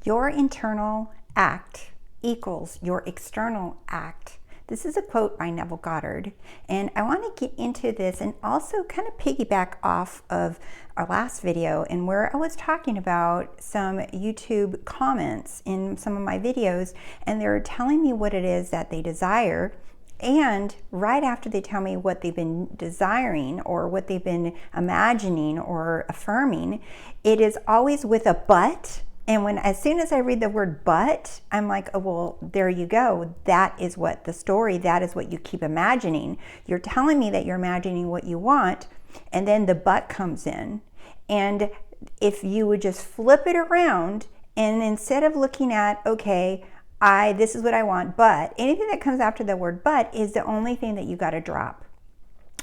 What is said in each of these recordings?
Your internal act equals your external act. This is a quote by Neville Goddard, and I want to get into this and also kind of piggyback off of our last video and where I was talking about some YouTube comments in some of my videos, and they're telling me what it is that they desire. And right after they tell me what they've been desiring or what they've been imagining or affirming, it is always with a but. And as soon as I read the word but, I'm like, oh, well, there you go. That is what the story, that is what you keep imagining. You're telling me that you're imagining what you want, and then the but comes in. And if you would just flip it around, and instead of looking at, okay, this is what I want, but anything that comes after the word but is the only thing that you got to drop.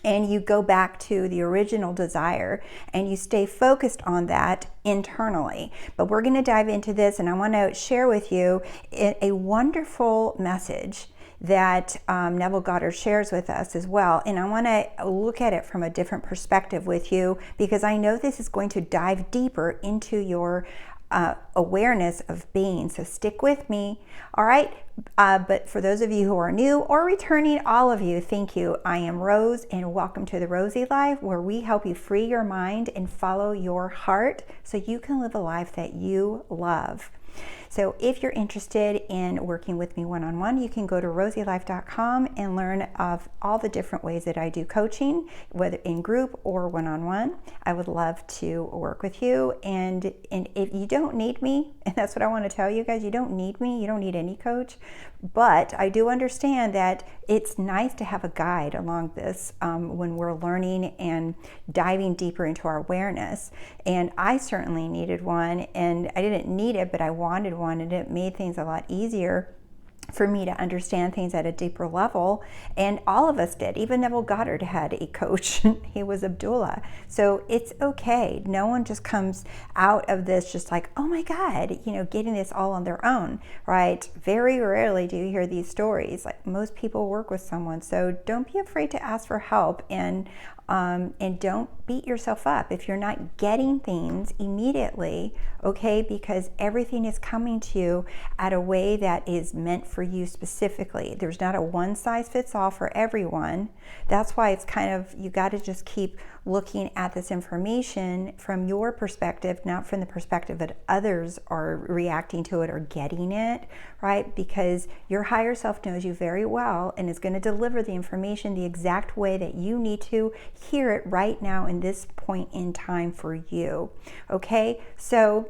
And you go back to the original desire and you stay focused on that internally. But we're going to dive into this, and I want to share with you a wonderful message that Neville Goddard shares with us as well. And I want to look at it from a different perspective with you, because I know this is going to dive deeper into your awareness of being. So stick with me. All right. But for those of you who are new or returning, all of you, thank you. I am Rose, and welcome to the Rosie Life, where we help you free your mind and follow your heart so you can live a life that you love. So if you're interested in working with me one-on-one, you can go to rosielife.com and learn of all the different ways that I do coaching, whether in group or one-on-one. I would love to work with you. And if you don't need me, and that's what I want to tell you guys, you don't need me, you don't need any coach, but I do understand that it's nice to have a guide along this when we're learning and diving deeper into our awareness. And I certainly needed one, and I didn't need it, but I wanted one, and it made things a lot easier for me to understand things at a deeper level. And all of us did. Even Neville Goddard had a coach. He was Abdullah. So it's okay. No one just comes out of this just like, oh my God, getting this all on their own, right? Very rarely do you hear these stories. Like, most people work with someone. So don't be afraid to ask for help, and don't beat yourself up if you're not getting things immediately, okay? Because everything is coming to you at a way that is meant for you specifically. There's not a one size fits all for everyone. That's why it's kind of, you got to just keep looking at this information from your perspective, not from the perspective that others are reacting to it or getting it, right? Because your higher self knows you very well and is going to deliver the information the exact way that you need to hear it right now in this point in time for you. Okay, so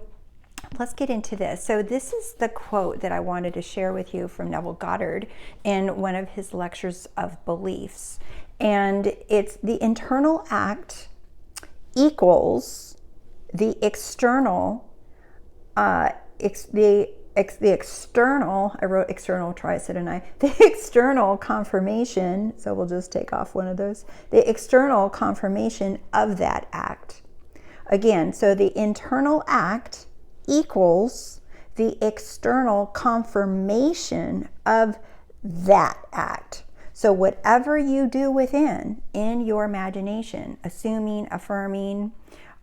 let's get into this. So this is the quote that I wanted to share with you from Neville Goddard in one of his lectures of beliefs. And it's the internal act equals the external, the external, I wrote external twice, didn't I? The external confirmation, so we'll just take off one of those, the external confirmation of that act. Again, so the internal act equals the external confirmation of that act. So whatever you do within, in your imagination, assuming, affirming,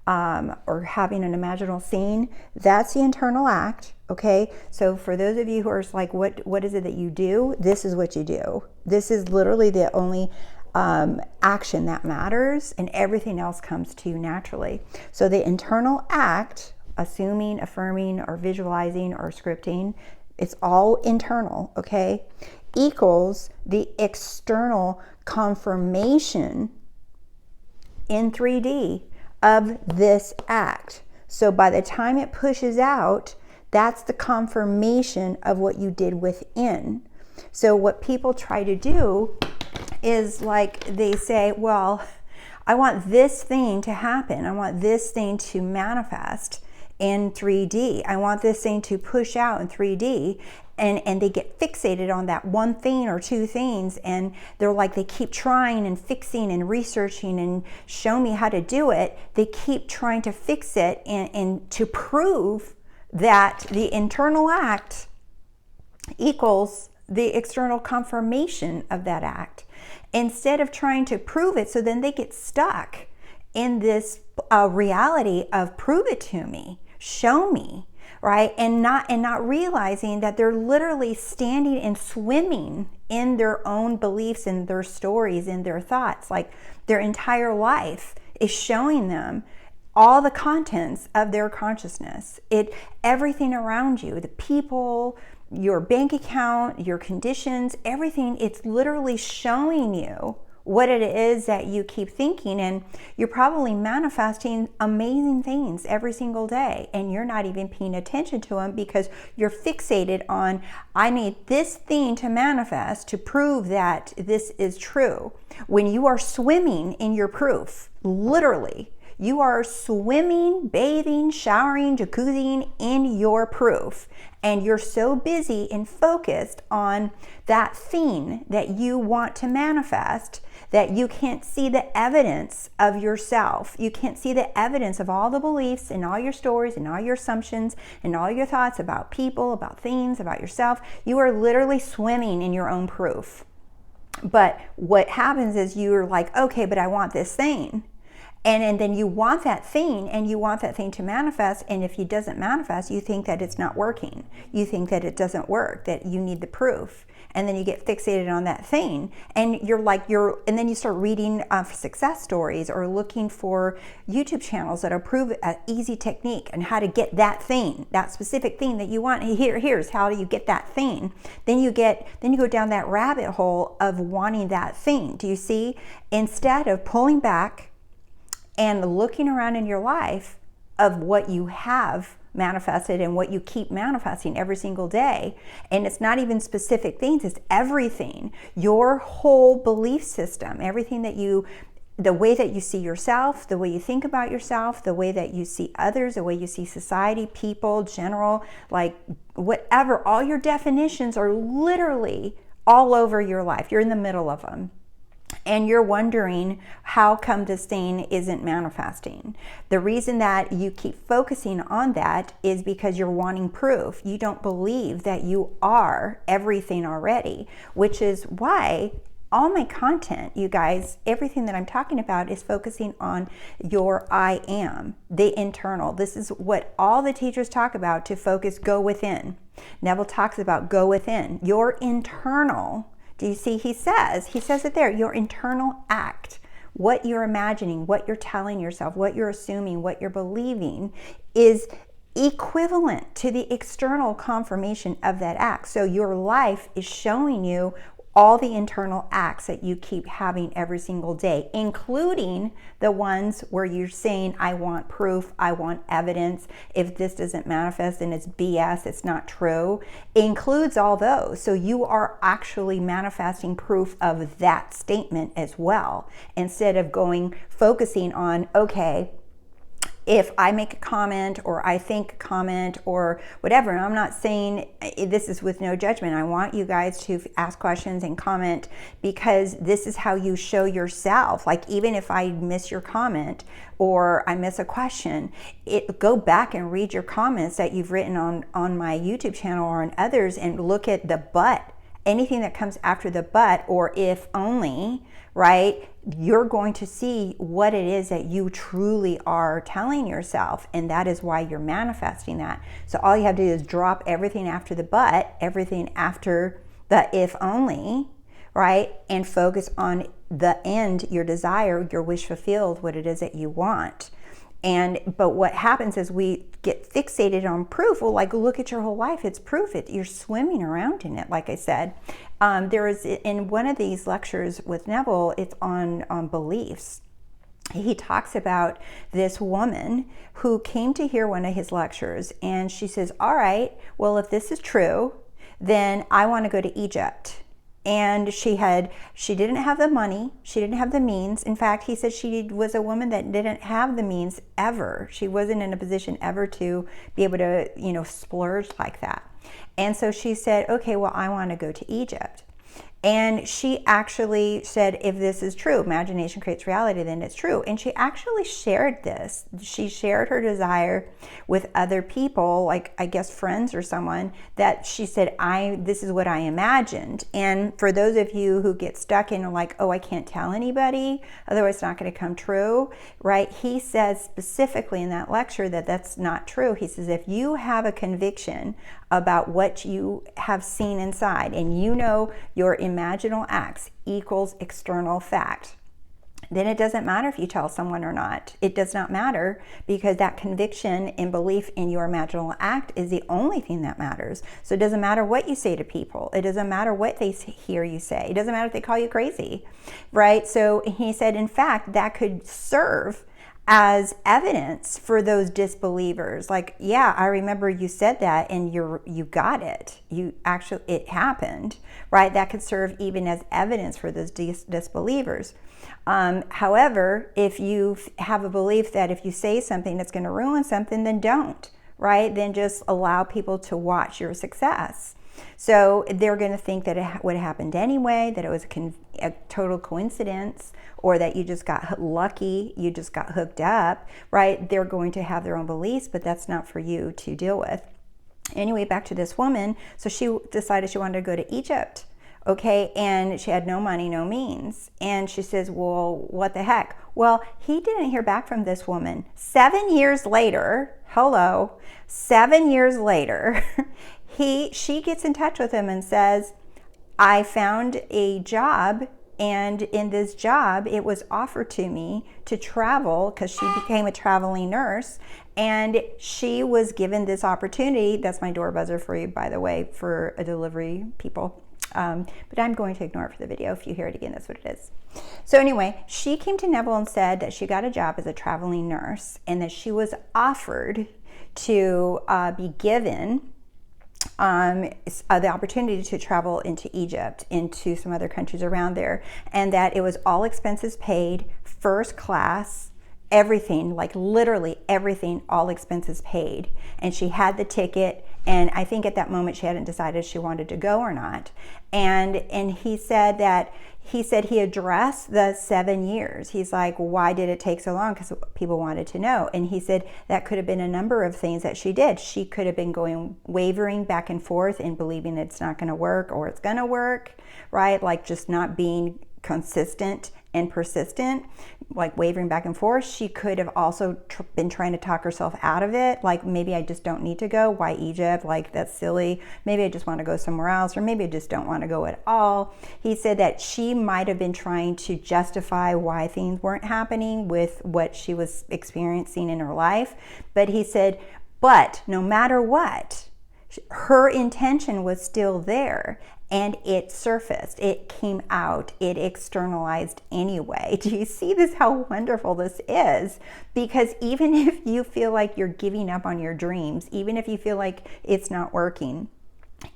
or having an imaginal scene, that's the internal act, okay? So for those of you who are like, what is it that you do? This is what you do. This is literally the only action that matters, and everything else comes to you naturally. So the internal act, assuming, affirming, or visualizing, or scripting, it's all internal, okay, equals the external confirmation in 3D of this act. So by the time it pushes out, that's the confirmation of what you did within. So what people try to do is, like, they say, well, I want this thing to happen. I want this thing to manifest in 3D. I want this thing to push out in 3D. And they get fixated on that one thing or two things, and they're like, they keep trying and fixing and researching and show me how to do it. They keep trying to fix it and to prove that the internal act equals the external confirmation of that act, instead of trying to prove it. So then they get stuck in this reality of prove it to me, show me, right? And not realizing that they're literally standing and swimming in their own beliefs and their stories and their thoughts. Like their entire life is showing them all the contents of their consciousness. Everything around you, the people, your bank account, your conditions, everything, it's literally showing you what it is that you keep thinking, and you're probably manifesting amazing things every single day, and you're not even paying attention to them because you're fixated on, I need this thing to manifest to prove that this is true. When you are swimming in your proof, literally, you are swimming, bathing, showering, jacuzziing in your proof. And you're so busy and focused on that thing that you want to manifest that you can't see the evidence of yourself. You can't see the evidence of all the beliefs and all your stories and all your assumptions and all your thoughts about people, about things, about yourself. You are literally swimming in your own proof. But what happens is you're like, okay, but I want this thing. And then you want that thing, and you want that thing to manifest, and if it doesn't manifest, you think that it's not working. You think that it doesn't work, that you need the proof. And then you get fixated on that thing, and and then you start reading success stories or looking for YouTube channels that prove an easy technique and how to get that thing, that specific thing that you want. Here's how do you get that thing. Then you go down that rabbit hole of wanting that thing. Do you see? Instead of pulling back and looking around in your life of what you have manifested and what you keep manifesting every single day. And it's not even specific things, it's everything. Your whole belief system, everything the way that you see yourself, the way you think about yourself, the way that you see others, the way you see society, people, general, like whatever, all your definitions are literally all over your life. You're in the middle of them. And you're wondering, how come this thing isn't manifesting? The reason that you keep focusing on that is because you're wanting proof. You don't believe that you are everything already, which is why all my content, you guys, everything that I'm talking about is focusing on your I am, the internal. This is what all the teachers talk about, to focus, go within. Neville talks about go within, your internal. Do you see? He says it there, your internal act, what you're imagining, what you're telling yourself, what you're assuming, what you're believing is equivalent to the external confirmation of that act. So your life is showing you all the internal acts that you keep having every single day, including the ones where you're saying, I want proof, I want evidence. If this doesn't manifest, then it's BS, it's not true. It includes all those. So you are actually manifesting proof of that statement as well, instead of focusing on, okay, if I make a comment or I think a comment or whatever, and I'm not saying this is with no judgment. I want you guys to ask questions and comment, because this is how you show yourself. Like, even if I miss your comment or I miss a question, go back and read your comments that you've written on my YouTube channel or on others, and look at the but. Anything that comes after the but or if only, right? You're going to see what it is that you truly are telling yourself, and that is why you're manifesting that. So all you have to do is drop everything after the but, everything after the if only, right? And focus on the end, your desire, your wish fulfilled, what it is that you want. But what happens is we get fixated on proof. Well, like, look at your whole life. It's proof. You're swimming around in it, like I said. There is, in one of these lectures with Neville, it's on beliefs. He talks about this woman who came to hear one of his lectures, and she says, all right, well, if this is true, then I want to go to Egypt. And she didn't have the money, she didn't have the means. In fact, he said she was a woman that didn't have the means ever. She wasn't in a position ever to be able to, splurge like that. And so she said, okay, well, I want to go to Egypt. And she actually said, if this is true, imagination creates reality, then it's true. And she actually shared this. She shared her desire with other people, like I guess friends or someone, that she said, this is what I imagined. And for those of you who get stuck in like, oh, I can't tell anybody, otherwise it's not going to come true, right? He says specifically in that lecture that that's not true. He says, if you have a conviction about what you have seen inside, and you know your imaginal acts equals external fact, then it doesn't matter if you tell someone or not. It does not matter, because that conviction and belief in your imaginal act is the only thing that matters. So it doesn't matter what you say to people. It doesn't matter what they hear you say. It doesn't matter if they call you crazy, right? So he said, in fact, that could serve as evidence for those disbelievers. Like, yeah, I remember you said that, and you got it. It happened, right? That could serve even as evidence for those disbelievers. However, if you have a belief that if you say something that's going to ruin something, then don't, right? Then just allow people to watch your success. So they're going to think that it would have happened anyway, that it was a total coincidence, or that you just got lucky, you just got hooked up, right? They're going to have their own beliefs, but that's not for you to deal with. Anyway, back to this woman. So she decided she wanted to go to Egypt. Okay, and she had no money, no means. And she says, well, what the heck? Well, he didn't hear back from this woman. 7 years later, 7 years later, she gets in touch with him and says, I found a job, and in this job, it was offered to me to travel, because she became a traveling nurse, and she was given this opportunity. That's my door buzzer for you, by the way, for a delivery people. But I'm going to ignore it for the video. If you hear it again, that's what it is. So anyway, she came to Neville and said that she got a job as a traveling nurse, and that she was offered to be given the opportunity to travel into Egypt, into some other countries around there, and that it was all expenses paid, first class, everything, like literally everything, all expenses paid. And she had the ticket, and I think at that moment she hadn't decided if she wanted to go or not. And he said that he addressed the 7 years. He's like, why did it take so long? Because people wanted to know. And he said that could have been a number of things that she did. She could have been wavering back and forth and believing it's not going to work or it's going to work, right? Like just not being consistent and persistent, like wavering back and forth. She could have also been trying to talk herself out of it. Like, maybe I just don't need to go. Why Egypt? Like, that's silly. Maybe I just want to go somewhere else, or maybe I just don't want to go at all. He said that she might have been trying to justify why things weren't happening with what she was experiencing in her life. But he said, but no matter what, her intention was still there, and it surfaced, it came out, it externalized anyway. Do you see this, how wonderful this is? Because even if you feel like you're giving up on your dreams, even if you feel like it's not working,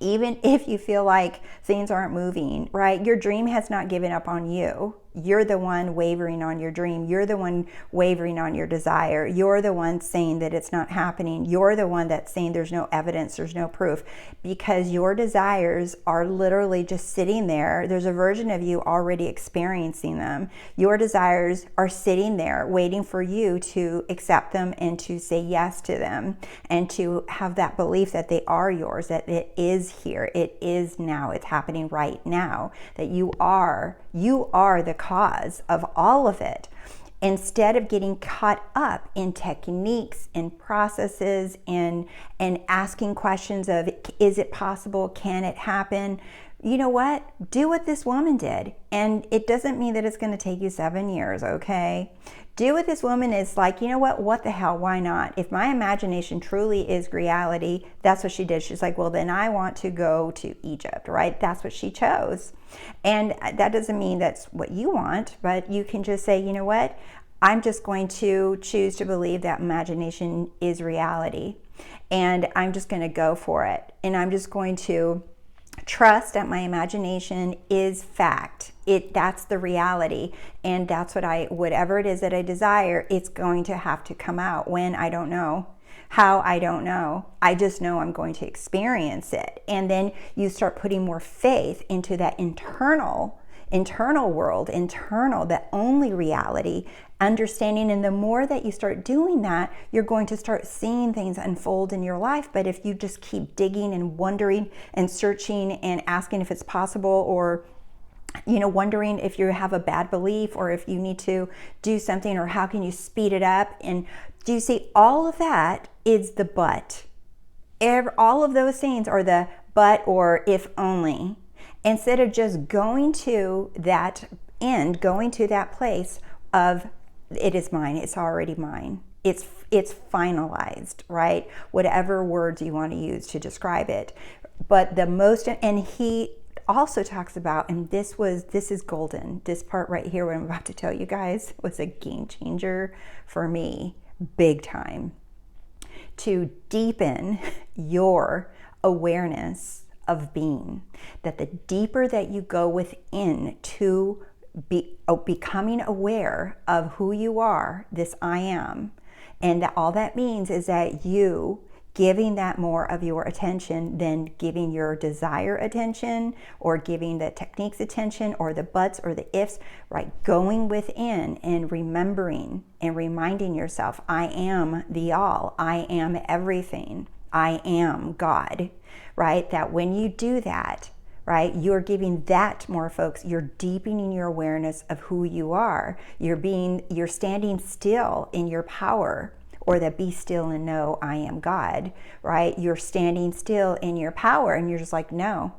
even if you feel like things aren't moving, right? Your dream has not given up on you. You're the one wavering on your dream. You're the one wavering on your desire. You're the one saying that it's not happening. You're the one that's saying there's no evidence, there's no proof, because your desires are literally just sitting there. There's a version of you already experiencing them. Your desires are sitting there waiting for you to accept them and to say yes to them, and to have that belief that they are yours, that it is here, it is now, it's happening right now, that you are the cause of all of it. Instead of getting caught up in techniques and processes and asking questions of, is it possible? Can it happen? You know what? Do what this woman did. And it doesn't mean that it's going to take you 7 years, okay? Do what this woman is like, you know what the hell, why not? If my imagination truly is reality, that's what she did. She's like, well, then I want to go to Egypt, right? That's what she chose. And that doesn't mean that's what you want, but you can just say, you know what? I'm just going to choose to believe that imagination is reality. And I'm just going to go for it. And I'm just going to trust that my imagination is fact. That's the reality, and that's what whatever it is that I desire, it's going to have to come out. When, I don't know, How, I don't know. I just know I'm going to experience it. And then you start putting more faith into that internal world, the only reality, understanding. And the more that you start doing that, you're going to start seeing things unfold in your life. But if you just keep digging and wondering and searching and asking if it's possible, or wondering if you have a bad belief, or if you need to do something, or how can you speed it up, and do you see, all of that is the but. All of those things are the but or if only. Instead of just going to that end, going to that place of it is mine, it's already mine. It's finalized, right? Whatever words you want to use to describe it. But the most, and he also talks about, and this is golden. This part right here, what I'm about to tell you guys, was a game changer for me, big time. To deepen your awareness of being, that the deeper that you go within to becoming aware of who you are, this I am, and that all that means is that you giving that more of your attention than giving your desire attention, or giving the techniques attention, or the buts or the ifs, right? Going within and remembering and reminding yourself, I am the all, I am everything, I am God, right? That when you do that, right, you're giving that more focus. You're deepening your awareness of who you are. You're standing still in your power, or that be still and know I am God, right? You're standing still in your power, and you're just like, no,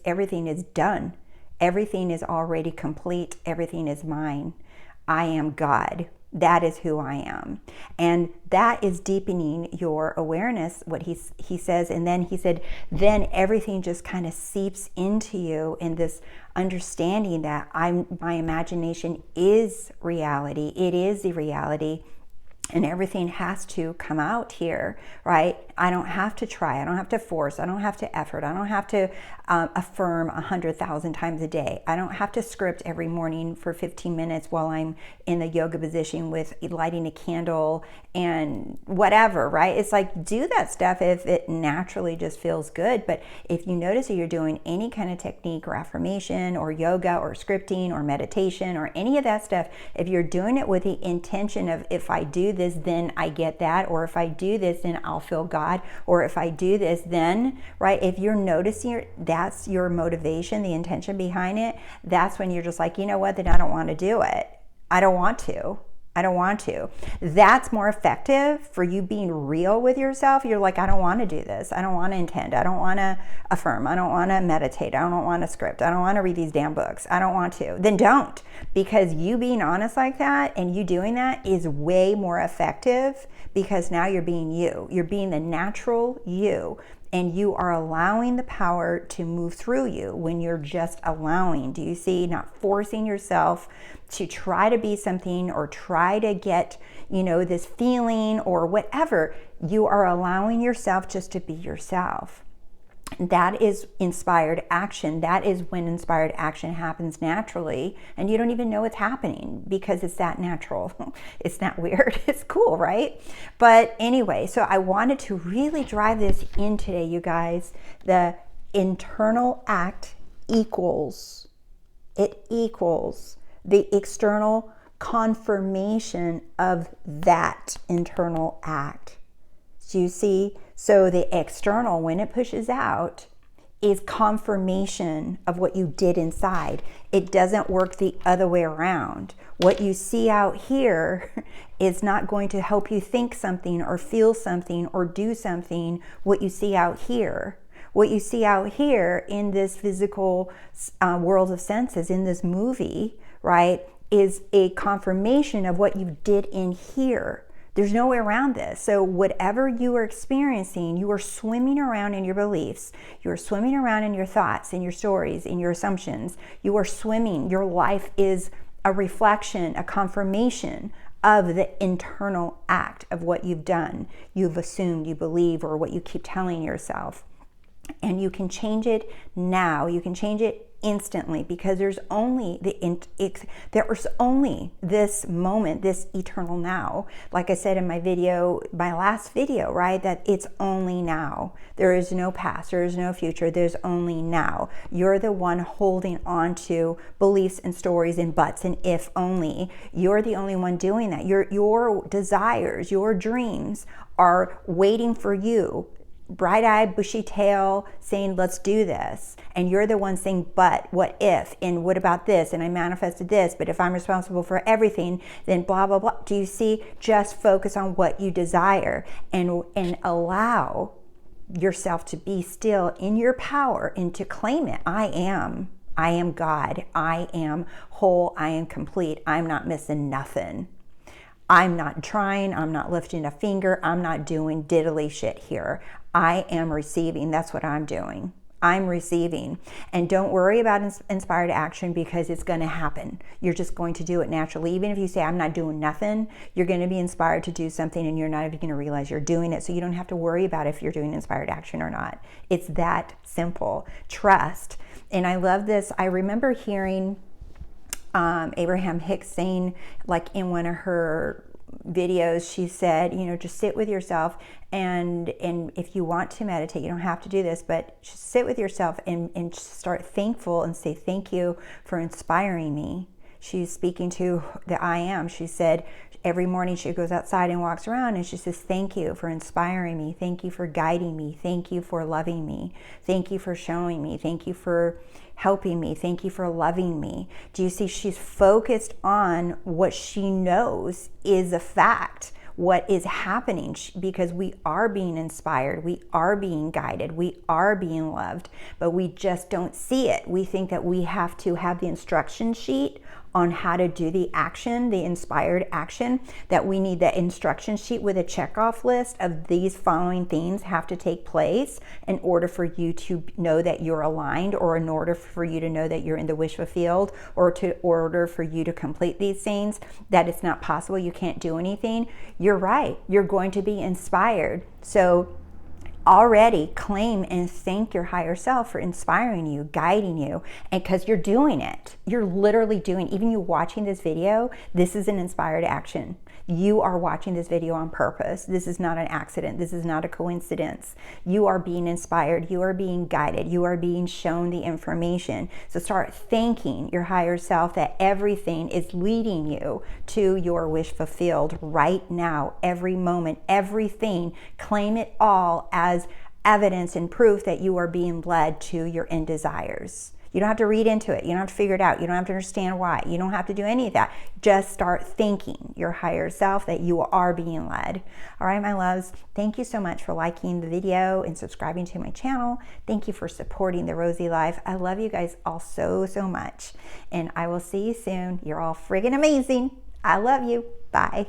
everything is done. Everything is already complete. Everything is mine. I am God. That is who I am. And that is deepening your awareness, what he says. And then he said, then everything just kind of seeps into you in this understanding that my imagination is reality. It is the reality. And everything has to come out here, right? I don't have to try. I don't have to force. I don't have to effort. I don't have to affirm 100,000 times a day. I don't have to script every morning for 15 minutes while I'm in the yoga position with lighting a candle and whatever, right? It's like, do that stuff if it naturally just feels good. But if you notice that you're doing any kind of technique or affirmation or yoga or scripting or meditation or any of that stuff, if you're doing it with the intention of, if I do this, then I get that, or if I do this, then I'll feel God, or if I do this, then, right? If you're noticing that's your motivation, the intention behind it, that's when you're just like, you know what, then I don't want to do it. I don't want to. That's more effective for you being real with yourself. You're like, I don't want to do this. I don't want to intend. I don't want to affirm. I don't want to meditate. I don't want to script. I don't want to read these damn books. I don't want to. Then don't. Because you being honest like that and you doing that is way more effective, because now you're being you. You're being the natural you. And you are allowing the power to move through you when you're just allowing. Do you see? Not forcing yourself to try to be something or try to get, this feeling or whatever. You are allowing yourself just to be yourself. That is inspired action. That is when inspired action happens naturally, and you don't even know it's happening because it's that natural. It's not weird. It's cool, right? But anyway, so I wanted to really drive this in today, you guys. The internal act equals the external confirmation of that internal act. Do you see? So the external, when it pushes out, is confirmation of what you did inside. It doesn't work the other way around. What you see out here is not going to help you think something or feel something or do something. What you see out here. What you see out here in this physical world of senses, in this movie, right, is a confirmation of what you did in here. There's no way around this. So whatever you are experiencing, you are swimming around in your beliefs. You are swimming around in your thoughts, in your stories, in your assumptions. You are swimming. Your life is a reflection, a confirmation of the internal act of what you've done, you've assumed, you believe, or what you keep telling yourself. And you can change it now. You can change it instantly, because there's only there's only this moment, this eternal now. Like I said in my last video, right, that it's only now. There is no past, there is no future, there's only now. You're the one holding on to beliefs and stories and buts and if only. You're the only one doing that. Your desires, your dreams are waiting for you, bright-eyed, bushy tail, saying, let's do this. And you're the one saying, but what if, and what about this, and I manifested this, but if I'm responsible for everything, then blah, blah, blah. Do you see? Just focus on what you desire and allow yourself to be still in your power and to claim it. I am God. I am whole. I am complete. I'm not missing nothing. I'm not trying, I'm not lifting a finger, I'm not doing diddly shit here. I am receiving, that's what I'm doing. I'm receiving. And don't worry about inspired action, because it's going to happen. You're just going to do it naturally. Even if you say, I'm not doing nothing, you're going to be inspired to do something and you're not even going to realize you're doing it. So you don't have to worry about if you're doing inspired action or not. It's that simple. Trust. And I love this. I remember hearing Abraham Hicks saying, like in one of her videos, she said, just sit with yourself and if you want to meditate, you don't have to do this, but just sit with yourself and start thankful and say, thank you for inspiring me. She's speaking to the I am. She said every morning she goes outside and walks around and she says, thank you for inspiring me. Thank you for guiding me. Thank you for loving me. Thank you for showing me. Thank you for helping me. Thank you for loving me. Do you see? She's focused on what she knows is a fact, what is happening, because we are being inspired, we are being guided, we are being loved, but we just don't see it. We think that we have to have the instruction sheet on how to do the action, the inspired action, that we need the instruction sheet with a checkoff list of these following things have to take place in order for you to know that you're aligned, or in order for you to know that you're in the wish fulfilled, or in order for you to complete these things, that it's not possible, you can't do anything. You're right, you're going to be inspired. So already claim and thank your higher self for inspiring you, guiding you, and because you're doing it. You're literally doing, even you watching this video, this is an inspired action. You are watching this video on purpose. This is not an accident. This is not a coincidence. You are being inspired. You are being guided. You are being shown the information. So start thanking your higher self that everything is leading you to your wish fulfilled right now, every moment, everything. Claim it all as evidence and proof that you are being led to your end desires. You don't have to read into it. You don't have to figure it out. You don't have to understand why. You don't have to do any of that. Just start thanking your higher self that you are being led. All right, my loves, thank you so much for liking the video and subscribing to my channel. Thank you for supporting The Rosie Life. I love you guys all so, so much. And I will see you soon. You're all friggin' amazing. I love you. Bye.